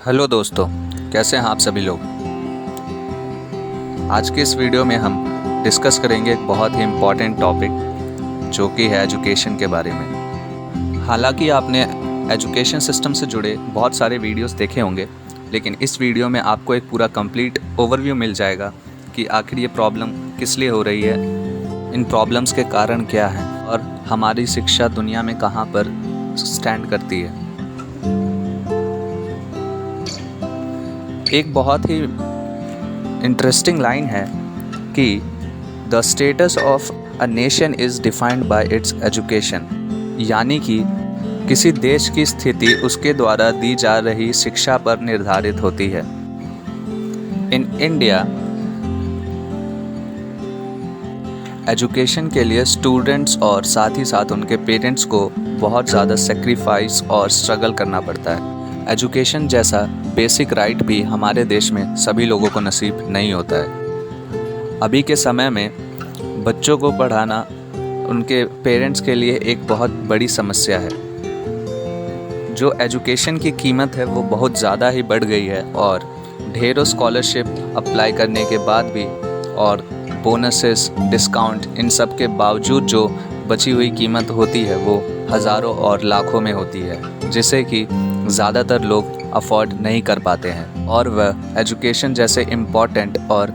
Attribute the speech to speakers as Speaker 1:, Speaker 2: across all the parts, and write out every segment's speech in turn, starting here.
Speaker 1: Hello दोस्तों, कैसे हैं आप सभी लोग। आज के इस वीडियो में हम डिस्कस करेंगे एक बहुत ही इम्पॉर्टेंट टॉपिक जो कि है एजुकेशन के बारे में। हालांकि आपने एजुकेशन सिस्टम से जुड़े बहुत सारे वीडियोस देखे होंगे, लेकिन इस वीडियो में आपको एक पूरा कंप्लीट ओवरव्यू मिल जाएगा कि आखिर ये प्रॉब्लम किस लिए हो रही है, इन प्रॉब्लम्स के कारण क्या हैं और हमारी शिक्षा दुनिया में कहाँ पर स्टैंड करती है। एक बहुत ही इंटरेस्टिंग लाइन है कि the status of a nation is defined by it's education, यानी कि किसी देश की स्थिति उसके द्वारा दी जा रही शिक्षा पर निर्धारित होती है। इन इंडिया एजुकेशन के लिए स्टूडेंट्स और साथ ही साथ उनके पेरेंट्स को बहुत ज़्यादा सेक्रीफाइस और स्ट्रगल करना पड़ता है। एजुकेशन जैसा बेसिक राइट भी हमारे देश में सभी लोगों को नसीब नहीं होता है। अभी के समय में बच्चों को पढ़ाना उनके पेरेंट्स के लिए एक बहुत बड़ी समस्या है। जो एजुकेशन की कीमत है वो बहुत ज़्यादा ही बढ़ गई है और ढेरों स्कॉलरशिप अप्लाई करने के बाद भी और बोनसेस, डिस्काउंट, इन सब के बावजूद जो बची हुई कीमत होती है वो हज़ारों और लाखों में होती है, जिसे कि ज़्यादातर लोग अफोर्ड नहीं कर पाते हैं और वह एजुकेशन जैसे इम्पॉर्टेंट और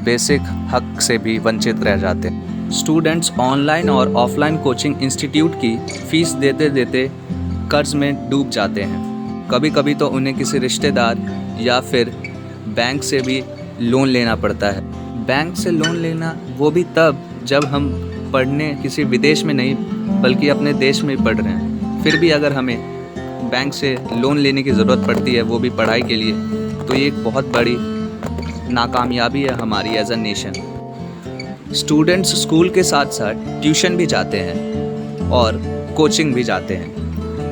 Speaker 1: बेसिक हक से भी वंचित रह जाते हैं। स्टूडेंट्स ऑनलाइन और ऑफलाइन कोचिंग इंस्टीट्यूट की फ़ीस देते देते कर्ज में डूब जाते हैं। कभी कभी तो उन्हें किसी रिश्तेदार या फिर बैंक से भी लोन लेना पड़ता है। बैंक से लोन लेना वो भी तब जब हम पढ़ने किसी विदेश में नहीं बल्कि अपने देश में पढ़ रहे हैं। फिर भी अगर हमें बैंक से लोन लेने की ज़रूरत पड़ती है, वो भी पढ़ाई के लिए, तो ये एक बहुत बड़ी नाकामयाबी है हमारी as a nation. Students school के साथ साथ ट्यूशन भी जाते हैं और कोचिंग भी जाते हैं,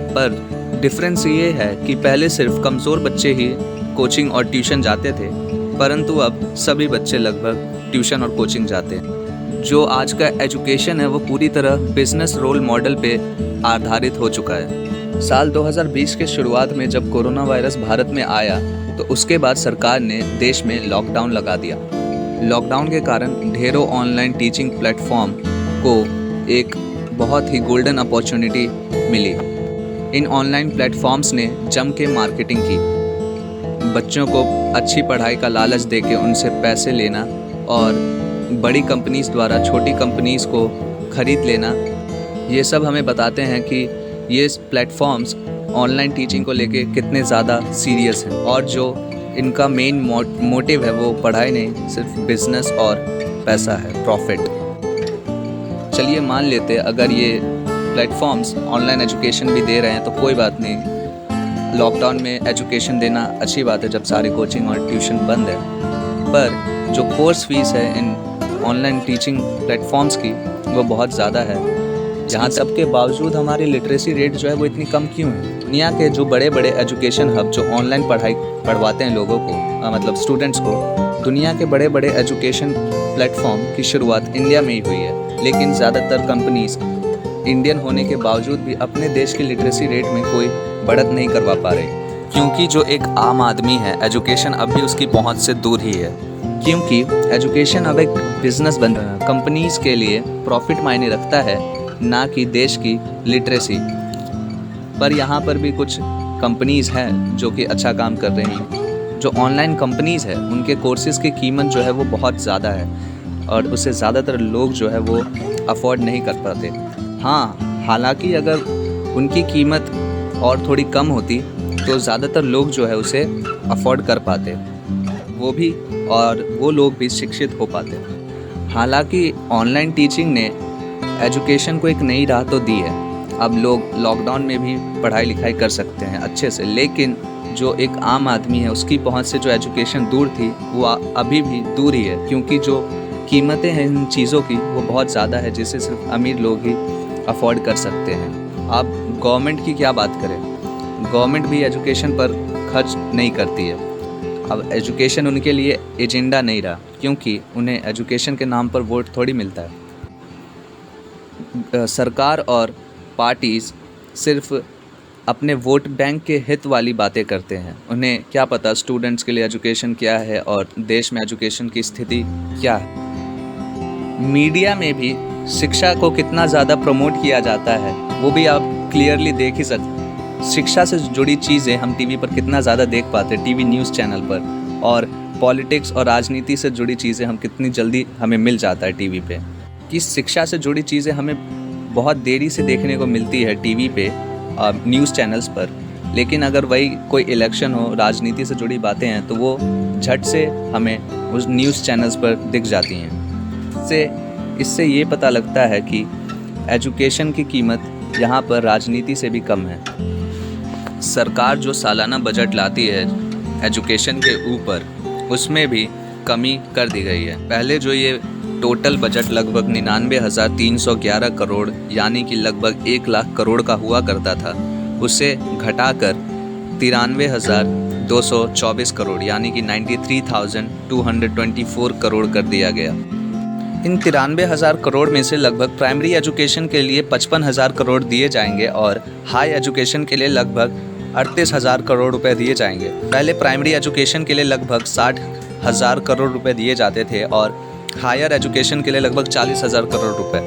Speaker 1: पर डिफरेंस ये है कि पहले सिर्फ कमज़ोर बच्चे ही कोचिंग और ट्यूशन जाते थे, परंतु अब सभी बच्चे लगभग ट्यूशन और कोचिंग जाते हैं। जो आज का एजुकेशन है वो पूरी तरह बिजनेस रोल मॉडल पे आधारित हो चुका है। साल 2020 के शुरुआत में जब कोरोना वायरस भारत में आया तो उसके बाद सरकार ने देश में लॉकडाउन लगा दिया। लॉकडाउन के कारण ढेरों ऑनलाइन टीचिंग प्लेटफॉर्म को एक बहुत ही गोल्डन अपॉर्चुनिटी मिली। इन ऑनलाइन प्लेटफॉर्म्स ने जम के मार्केटिंग की, बच्चों को अच्छी पढ़ाई का लालच देके उनसे पैसे लेना और बड़ी कंपनीज़ द्वारा छोटी कंपनीज़ को ख़रीद लेना, ये सब हमें बताते हैं कि ये प्लेटफॉर्म्स ऑनलाइन टीचिंग को लेके कितने ज़्यादा सीरियस हैं और जो इनका मेन मोटिव है वो पढ़ाई नहीं, सिर्फ बिजनेस और पैसा है, प्रॉफिट। चलिए मान लेते अगर ये प्लेटफॉर्म्स ऑनलाइन एजुकेशन भी दे रहे हैं तो कोई बात नहीं, लॉकडाउन में एजुकेशन देना अच्छी बात है जब सारी कोचिंग और ट्यूशन बंद है, पर जो कोर्स फीस है इन ऑनलाइन टीचिंग प्लेटफॉर्म्स की वो बहुत ज़्यादा है। जहाँ सब के बावजूद हमारी लिटरेसी रेट जो है वो इतनी कम क्यों है। दुनिया के जो बड़े बड़े एजुकेशन हब जो ऑनलाइन पढ़ाई पढ़वाते हैं लोगों को, मतलब स्टूडेंट्स को, दुनिया के बड़े बड़े एजुकेशन प्लेटफॉर्म की शुरुआत इंडिया में ही हुई है, लेकिन ज़्यादातर कंपनीज़ इंडियन होने के बावजूद भी अपने देश की लिटरेसी रेट में कोई बढ़त नहीं करवा पा रहे, क्योंकि जो एक आम आदमी है एजुकेशन अब भी उसकी पहुंच से दूर ही है, क्योंकि एजुकेशन अब एक बिजनेस बन रहा है। कंपनीज़ के लिए प्रॉफिट मायने रखता है, ना कि देश की लिटरेसी। पर यहाँ पर भी कुछ कंपनीज़ हैं जो कि अच्छा काम कर रही हैं। जो ऑनलाइन कंपनीज़ है उनके कोर्सेज़ की कीमत जो है वो बहुत ज़्यादा है और उसे ज़्यादातर लोग जो है वो अफोर्ड नहीं कर पाते। हाँ, हालांकि अगर उनकी कीमत और थोड़ी कम होती तो ज़्यादातर लोग जो है उसे अफोर्ड कर पाते, वो भी, और वो लोग भी शिक्षित हो पाते। हालांकि ऑनलाइन टीचिंग ने एजुकेशन को एक नई राह तो दी है। अब लोग लॉकडाउन में भी पढ़ाई लिखाई कर सकते हैं अच्छे से, लेकिन जो एक आम आदमी है उसकी पहुंच से जो एजुकेशन दूर थी वो अभी भी दूर ही है, क्योंकि जो कीमतें हैं इन चीज़ों की वो बहुत ज़्यादा है जिसे सिर्फ अमीर लोग ही अफोर्ड कर सकते हैं। अब गवर्नमेंट की क्या बात करें, गवर्नमेंट भी एजुकेशन पर खर्च नहीं करती है। अब एजुकेशन उनके लिए एजेंडा नहीं रहा, क्योंकि उन्हें एजुकेशन के नाम पर वोट थोड़ी मिलता है। सरकार और पार्टीज़ सिर्फ अपने वोट बैंक के हित वाली बातें करते हैं। उन्हें क्या पता स्टूडेंट्स के लिए एजुकेशन क्या है और देश में एजुकेशन की स्थिति क्या है। मीडिया में भी शिक्षा को कितना ज़्यादा प्रमोट किया जाता है वो भी आप क्लियरली देख ही सकते। शिक्षा से जुड़ी चीज़ें हम टीवी पर कितना ज़्यादा देख पाते हैं, टीवी न्यूज़ चैनल पर, और पॉलिटिक्स और राजनीति से जुड़ी चीज़ें हम कितनी जल्दी हमें मिल जाता है टीवी पे। कि शिक्षा से जुड़ी चीज़ें हमें बहुत देरी से देखने को मिलती है टीवी पे, न्यूज़ चैनल्स पर, लेकिन अगर वही कोई इलेक्शन हो, राजनीति से जुड़ी बातें हैं तो वो झट से हमें उस न्यूज़ चैनल्स पर दिख जाती हैं। इससे ये पता लगता है कि एजुकेशन की कीमत यहाँ पर राजनीति से भी कम है। सरकार जो सालाना बजट लाती है एजुकेशन के ऊपर, उसमें भी कमी कर दी गई है। पहले जो ये टोटल बजट लगभग 99,311 करोड़ यानी कि लगभग 1 लाख करोड़ का हुआ करता था, उसे घटाकर 93,224 करोड़ यानी कि 93,224 करोड़ कर दिया गया। इन 93,000 करोड़ में से लगभग प्राइमरी एजुकेशन के लिए 55,000 करोड़ दिए जाएंगे और हाई एजुकेशन के लिए लगभग 38,000 करोड़ रुपए दिए जाएंगे। पहले प्राइमरी एजुकेशन के लिए लगभग 60,000 करोड़ रुपए दिए जाते थे और हायर एजुकेशन के लिए लगभग 40,000 करोड़ रुपए,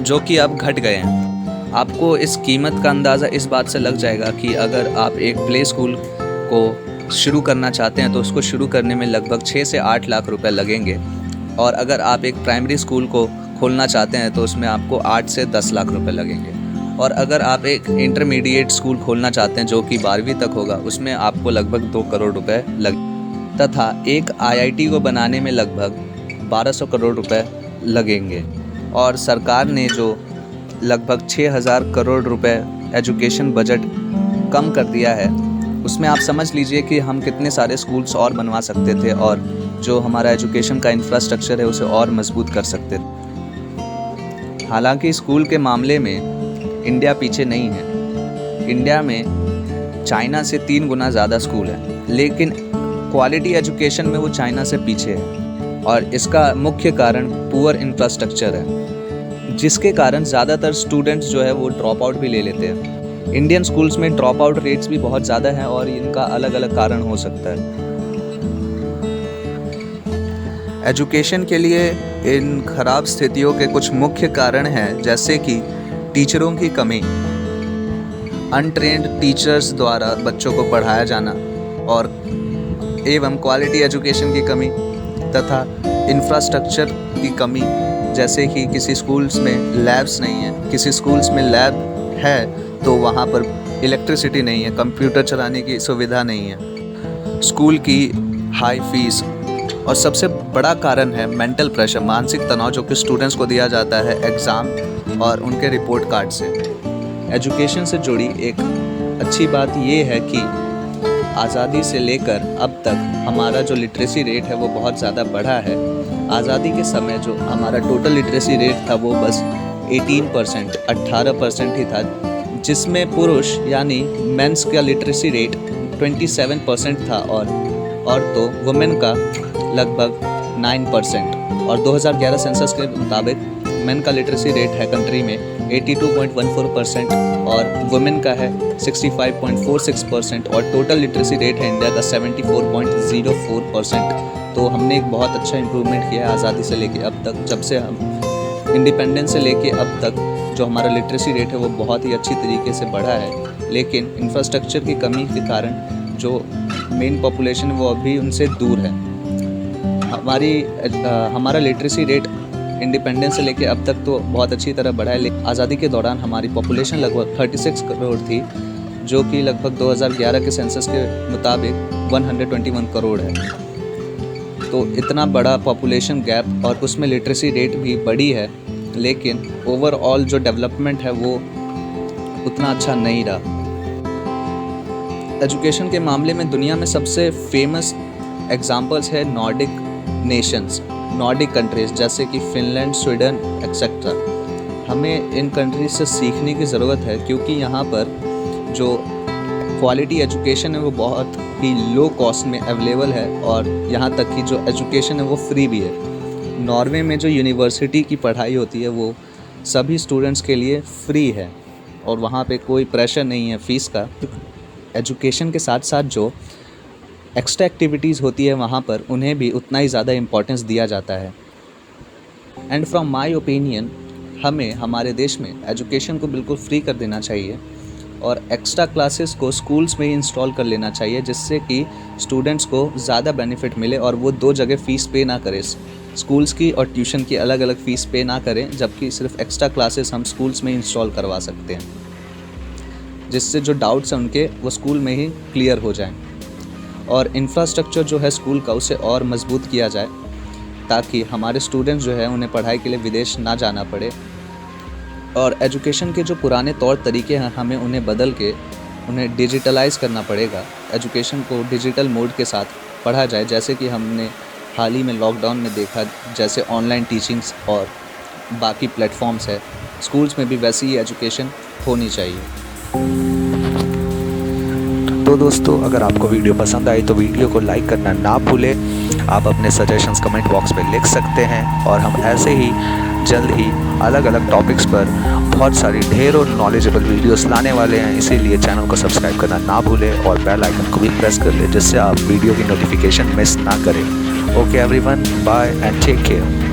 Speaker 1: जो कि अब घट गए हैं। आपको इस कीमत का अंदाज़ा इस बात से लग जाएगा कि अगर आप एक प्ले स्कूल को शुरू करना चाहते हैं तो उसको शुरू करने में लगभग 6 से 8 लाख रुपए लगेंगे, और अगर आप एक प्राइमरी स्कूल को खोलना चाहते हैं तो उसमें आपको 8 से 10 लाख रुपए लगेंगे, और अगर आप एक इंटरमीडिएट स्कूल खोलना चाहते हैं जो कि 12वीं तक होगा, उसमें आपको लगभग 2 करोड़ रुपए लगे, तथा एक IIT को बनाने में लगभग 1200 करोड़ रुपए लगेंगे। और सरकार ने जो लगभग 6,000 करोड़ रुपए एजुकेशन बजट कम कर दिया है, उसमें आप समझ लीजिए कि हम कितने सारे स्कूल्स और बनवा सकते थे और जो हमारा एजुकेशन का इंफ्रास्ट्रक्चर है उसे और मजबूत कर सकते थे। हालांकि स्कूल के मामले में इंडिया पीछे नहीं है। इंडिया में चाइना से 3 गुना ज़्यादा स्कूल है, लेकिन क्वालिटी एजुकेशन में वो चाइना से पीछे है, और इसका मुख्य कारण पुअर इंफ्रास्ट्रक्चर है, जिसके कारण ज़्यादातर स्टूडेंट्स जो है वो ड्रॉप आउट भी ले लेते हैं। इंडियन स्कूल्स में ड्रॉप आउट रेट्स भी बहुत ज़्यादा हैं और इनका अलग अलग कारण हो सकता है। एजुकेशन के लिए इन खराब स्थितियों के कुछ मुख्य कारण हैं, जैसे कि टीचरों की कमी, अनट्रेन्ड टीचर्स द्वारा बच्चों को पढ़ाया जाना, और एवं क्वालिटी एजुकेशन की कमी तथा इंफ्रास्ट्रक्चर की कमी, जैसे कि किसी स्कूल्स में लैब्स नहीं है, किसी स्कूल्स में लैब है तो वहाँ पर इलेक्ट्रिसिटी नहीं है, कंप्यूटर चलाने की सुविधा नहीं है, स्कूल की हाई फीस, और सबसे बड़ा कारण है मेंटल प्रेशर, मानसिक तनाव जो कि स्टूडेंट्स को दिया जाता है एग्ज़ाम और उनके रिपोर्ट कार्ड से। एजुकेशन से जुड़ी एक अच्छी बात ये है कि आज़ादी से लेकर अब तक हमारा जो लिटरेसी रेट है वो बहुत ज़्यादा बढ़ा है। आज़ादी के समय जो हमारा टोटल लिटरेसी रेट था वो बस 18%, 18% ही था, जिसमें पुरुष यानी मेंस का लिटरेसी रेट 27% था और तो वुमेन का लगभग 9%। और 2011 सेंसस के मुताबिक मेन का लिटरेसी रेट है कंट्री में 82.14% और वुमेन का है 65.46%, और टोटल लिटरेसी रेट है इंडिया का 74.04%। तो हमने एक बहुत अच्छा इम्प्रूवमेंट किया है आज़ादी से लेके अब तक। जब से हम इंडिपेंडेंस से लेके अब तक जो हमारा लिटरेसी रेट है वो बहुत ही अच्छी तरीके से बढ़ा है, लेकिन इंफ्रास्ट्रक्चर की कमी के कारण जो मेन पॉपुलेशन है वो अभी उनसे दूर है। हमारा लिटरेसी रेट इंडिपेंडेंस से लेके अब तक तो बहुत अच्छी तरह बढ़ा है, लेकिन आज़ादी के दौरान हमारी पॉपुलेशन लगभग 36 करोड़ थी, जो कि लगभग 2011 के सेंसस के मुताबिक 121 करोड़ है। तो इतना बड़ा पॉपुलेशन गैप और उसमें लिटरेसी रेट भी बड़ी है, लेकिन ओवरऑल जो डेवलपमेंट है वो उतना अच्छा नहीं रहा। एजुकेशन के मामले में दुनिया में सबसे फेमस एग्जांपल्स है नॉर्डिक नेशंस, नॉर्डिक कंट्रीज़ जैसे कि फिनलैंड, स्वीडन एक्सेट्रा। हमें इन कंट्रीज से सीखने की ज़रूरत है, क्योंकि यहाँ पर जो क्वालिटी एजुकेशन है वो बहुत ही लो कॉस्ट में अवेलेबल है, और यहाँ तक कि जो एजुकेशन है वो फ्री भी है। नॉर्वे में जो यूनिवर्सिटी की पढ़ाई होती है वो सभी स्टूडेंट्स के लिए फ्री है। और वहाँ पे कोई प्रेशर नहीं है फ़ीस का। एजुकेशन के साथ साथ जो एक्स्ट्रा एक्टिविटीज़ होती है वहाँ पर उन्हें भी उतना ही ज़्यादा इम्पोर्टेंस दिया जाता है। एंड फ्रॉम माय ओपिनियन हमें हमारे देश में एजुकेशन को बिल्कुल फ्री कर देना चाहिए और एक्स्ट्रा क्लासेस को स्कूल्स में ही इंस्टॉल कर लेना चाहिए, जिससे कि स्टूडेंट्स को ज़्यादा बेनिफिट मिले और वो दो जगह फ़ीस पे ना करें, स्कूल्स की और ट्यूशन की अलग अलग फ़ीस पे ना करें, जबकि सिर्फ एक्स्ट्रा क्लासेस हम स्कूल्स में इंस्टॉल करवा सकते हैं, जिससे जो डाउट्स हैं उनके वो स्कूल में ही क्लियर हो जाएं। और इंफ्रास्ट्रक्चर जो है स्कूल का उसे और मजबूत किया जाए, ताकि हमारे स्टूडेंट्स जो है उन्हें पढ़ाई के लिए विदेश ना जाना पड़े। और एजुकेशन के जो पुराने तौर तरीके हैं हमें उन्हें बदल के उन्हें डिजिटलाइज़ करना पड़ेगा। एजुकेशन को डिजिटल मोड के साथ पढ़ा जाए, जैसे कि हमने हाल ही में लॉकडाउन में देखा, जैसे ऑनलाइन टीचिंग्स और बाकी प्लेटफॉर्म्स है, स्कूल्स में भी वैसी ही एजुकेशन होनी चाहिए।
Speaker 2: तो दोस्तों, अगर आपको वीडियो पसंद आई तो वीडियो को लाइक करना ना भूलें। आप अपने सजेशंस कमेंट बॉक्स में लिख सकते हैं और हम ऐसे ही जल्द ही अलग अलग टॉपिक्स पर बहुत सारी ढेरों नॉलेजेबल वीडियोस लाने वाले हैं। इसीलिए चैनल को सब्सक्राइब करना ना भूलें और बेल आइकन को भी प्रेस कर लें, जिससे आप वीडियो की नोटिफिकेशन मिस ना करें। Okay everyone, bye and take care.